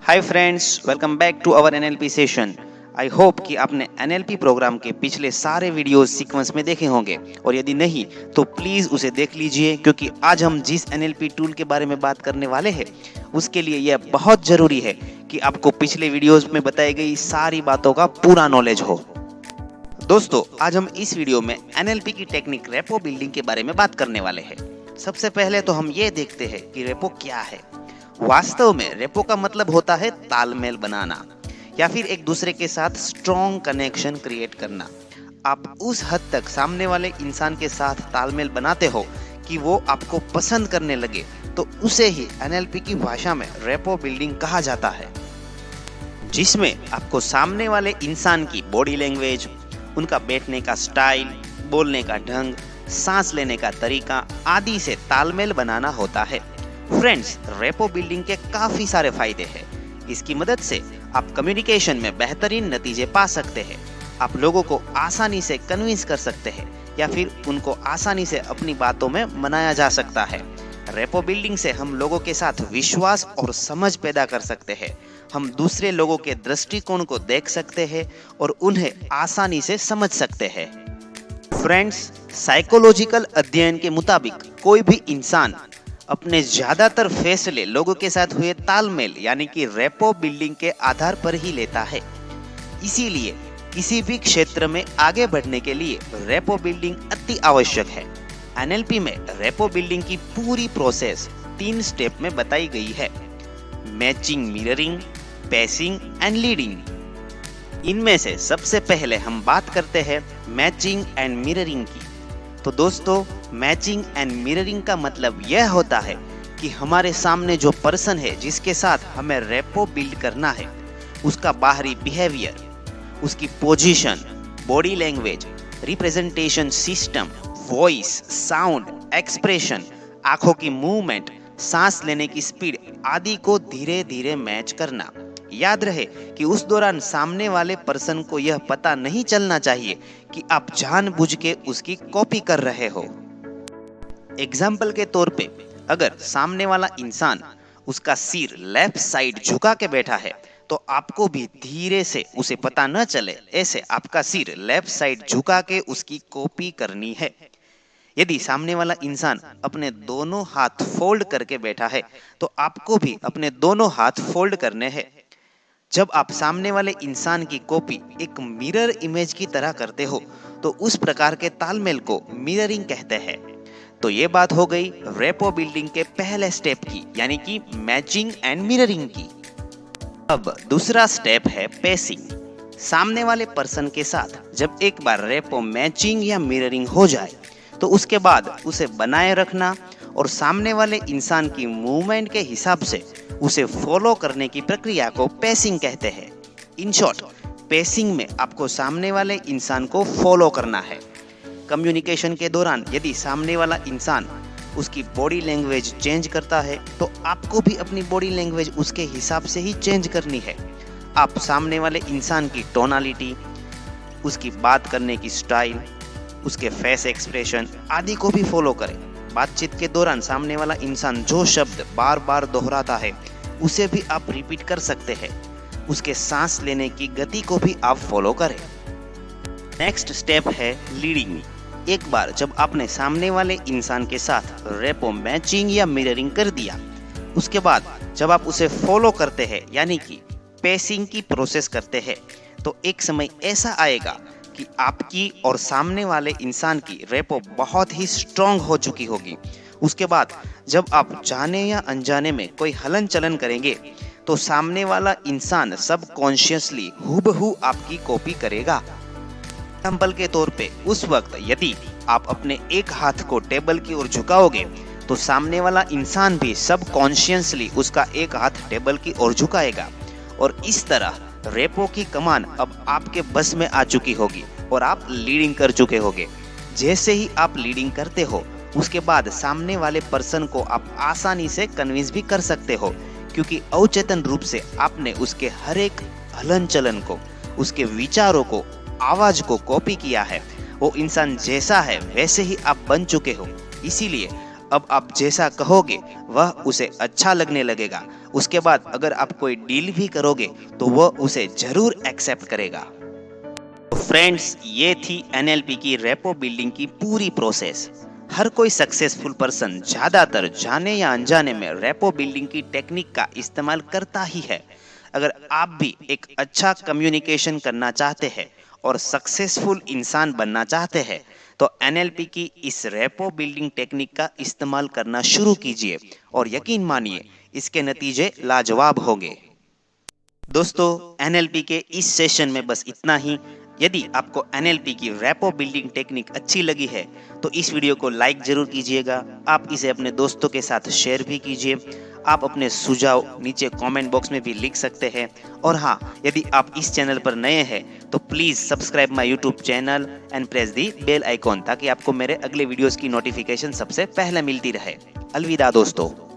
Hi friends, welcome back to our NLP session. I hope कि आपने NLP programme के पिछले सारे वीडियोस सीक्वेंस में देखे होंगे, और यदि नहीं तो प्लीज़ उसे देख लीजिए, क्योंकि आज हम जिस एनएलपी टूल के बारे में बात करने वाले हैं उसके लिए यह बहुत ज़रूरी है कि आपको पिछले वीडियोस में बताई गई सारी बातों का पूरा नॉलेज हो। दोस्तों, आज हम इस वीडियो में एनएलपी की टेक्निक रेपो बिल्डिंग के बारे में बात करने वाले हैं। सबसे पहले तो हम ये देखते हैं कि रेपो क्या है। वास्तव में रेपो का मतलब होता है तालमेल बनाना या फिर एक दूसरे के साथ स्ट्रॉन्ग कनेक्शन क्रिएट करना। आप उस हद तक सामने वाले इंसान के साथ तालमेल बनाते हो कि वो आपको पसंद करने लगे, तो उसे ही एनएलपी की भाषा में रेपो बिल्डिंग कहा जाता है, जिसमें आपको सामने वाले इंसान की बॉडी लैंग्वेज, उनका बैठने का स्टाइल, बोलने का ढंग, सांस लेने का तरीका आदि से तालमेल बनाना होता है। फ्रेंड्स, रेपो बिल्डिंग के काफी सारे फायदे हैं। इसकी मदद से आप कम्युनिकेशन में बेहतरीन नतीजे पा सकते हैं। आप लोगों को आसानी से कन्विंस कर सकते हैं या फिर उनको आसानी से अपनी बातों में मनाया जा सकता है। रेपो बिल्डिंग से हम लोगों के साथ विश्वास और समझ पैदा कर सकते हैं। हम दूसरे लोगों के दृष्टिकोण को देख सकते हैं और उन्हें आसानी से समझ सकते हैं। फ्रेंड्स, साइकोलॉजिकल अध्ययन के मुताबिक कोई भी इंसान अपने ज्यादातर फैसले लोगों के साथ हुए तालमेल यानी कि रेपो बिल्डिंग के आधार पर ही लेता है। इसीलिए किसी भी क्षेत्र में आगे बढ़ने के लिए रेपो बिल्डिंग अति आवश्यक है। एनएलपी में रेपो बिल्डिंग की पूरी प्रोसेस 3 स्टेप में बताई गई है: matching, mirroring, pacing and leading. इनमें से सबसे पहले हम बात करते हैं मैचिंग एंड मिररिंग की। तो दोस्तों, मैचिंग एंड मिररिंग का मतलब यह होता है कि हमारे सामने जो पर्सन है जिसके साथ हमें रेपो बिल्ड करना है, उसका बाहरी बिहेवियर, उसकी position, body language, representation system, voice, sound, expression, आंखों की मूवमेंट, सांस लेने की स्पीड आदि को धीरे धीरे मैच करना। याद रहे कि उस दौरान सामने वाले पर्सन को यह पता नहीं चलना चाहिए कि आप जानबूझ के उसकी कॉपी कर रहे हो। एग्जाम्पल के तौर पे, अगर सामने वाला इंसान उसका सिर लेफ्ट साइड झुका के बैठा है, तो आपको भी धीरे से, उसे पता न चले ऐसे आपका सिर लेफ्ट साइड झुका के उसकी कॉपी करनी है। यदि सामने वाला इंसान अपने दोनों हाथ फोल्ड करके बैठा है, तो आपको भी अपने दोनों हाथ फोल्ड करने हैं। जब आप सामने वाले इंसान की कॉपी एक मिरर इमेज की तरह करते हो, तो उस प्रकार के तालमेल को मिररिंग कहते हैं। तो ये बात हो गई रेपो बिल्डिंग के पहले स्टेप की, यानी कि मैचिंग एंड मिररिंग की। अब दूसरा स्टेप है पेसिंग। सामने वाले पर्सन के साथ जब एक बार रेपो मैचिंग या मिररिंग हो जाए, तो उसके बाद उसे बनाए रखना और सामने वाले इंसान की मूवमेंट के हिसाब से उसे फॉलो करने की प्रक्रिया को पेसिंग कहते हैं। इन शॉर्ट, पेसिंग में आपको सामने वाले इंसान को फॉलो करना है। कम्युनिकेशन के दौरान यदि सामने वाला इंसान उसकी बॉडी लैंग्वेज चेंज करता है, तो आपको भी अपनी बॉडी लैंग्वेज उसके हिसाब से ही चेंज करनी है। आप सामने वाले इंसान की टोनालिटी, उसकी बात करने की स्टाइल, उसके फेस एक्सप्रेशन आदि को भी फॉलो करें। बातचीत के दौरान सामने वाला इंसान जो शब्द बार बार दोहराता है, उसे भी आप रिपीट कर सकते हैं। उसके सांस लेने की गति को भी आप फॉलो करें। नेक्स्ट स्टेप है लीडिंग। एक बार जब आपने सामने वाले इंसान के साथ रेपो मैचिंग या मिररिंग कर दिया, उसके बाद जब आप उसे फॉलो करते हैं यानी कि पेसिंग की प्रोसेस करते हैं, तो एक समय ऐसा आएगा कि आपकी और सामने वाले इंसान की रेपो बहुत ही स्ट्रॉन्ग हो चुकी होगी। उसके बाद जब आप जाने या अनजाने में कोई हलन चलन करेंगे, तो सामने वाला इंसान सबकॉन्शियसली हूबहू आपकी कॉपी करेगा। एग्जाम्पल के तौर पे, उस वक्त यदि आप अपने एक हाथ को टेबल की ओर झुकाओगे, तो सामने वाला इंसान भी सबकॉन्शियसली उसका एक हाथ टेबल की ओर झुकाएगा, और इस तरह रेपो की कमान अब आपके बस में आ चुकी होगी और आप लीडिंग कर चुके होगे। जैसे ही आप लीडिंग करते हो, उसके बाद सामने वाले पर्सन को आप आसानी से कन्विंस भी कर सकते हो, क्योंकि अवचेतन रूप से आपने उसके हर एक हलन चलन को, उसके विचारों को, आवाज को कॉपी किया है। वो इंसान जैसा है वैसे ही आप बन चुके हो। इसीलिए अब आप जैसा कहोगे वह उसे अच्छा लगने लगेगा। उसके बाद अगर आप कोई डील भी करोगे तो वह उसे जरूर एक्सेप्ट करेगा। तो फ्रेंड्स, ये थी एनएलपी की रेपो बिल्डिंग की पूरी प्रोसेस। हर कोई सक्सेसफुल पर्सन ज्यादातर जाने या अनजाने में रेपो बिल्डिंग की टेक्निक का इस्तेमाल करता ही है। अगर आप भी एक अच्छा कम्युनिकेशन करना चाहते हैं और सक्सेसफुल इंसान बनना चाहते हैं तो एनएलपी की इस रेपो बिल्डिंग टेक्निक का इस्तेमाल करना शुरू कीजिए और यकीन मानिए इसके नतीजे लाजवाब होंगे। दोस्तों, एनएलपी के इस सेशन में बस इतना ही। यदि आपको एनएलपी की रेपो बिल्डिंग टेक्निक अच्छी लगी है तो इस वीडियो को लाइक जरूर कीजिएगा। आप इसे अपने दोस्तों के साथ शेयर भी कीजिए। आप अपने सुझाव नीचे कमेंट बॉक्स में भी लिख सकते हैं। और हाँ, यदि आप इस चैनल पर नए हैं तो please subscribe my YouTube channel and press the bell icon ताकि आपको मेरे अगले वीडियोस की नोटिफिकेशन सबसे पहले मिलती रहे। अलविदा दोस्तों।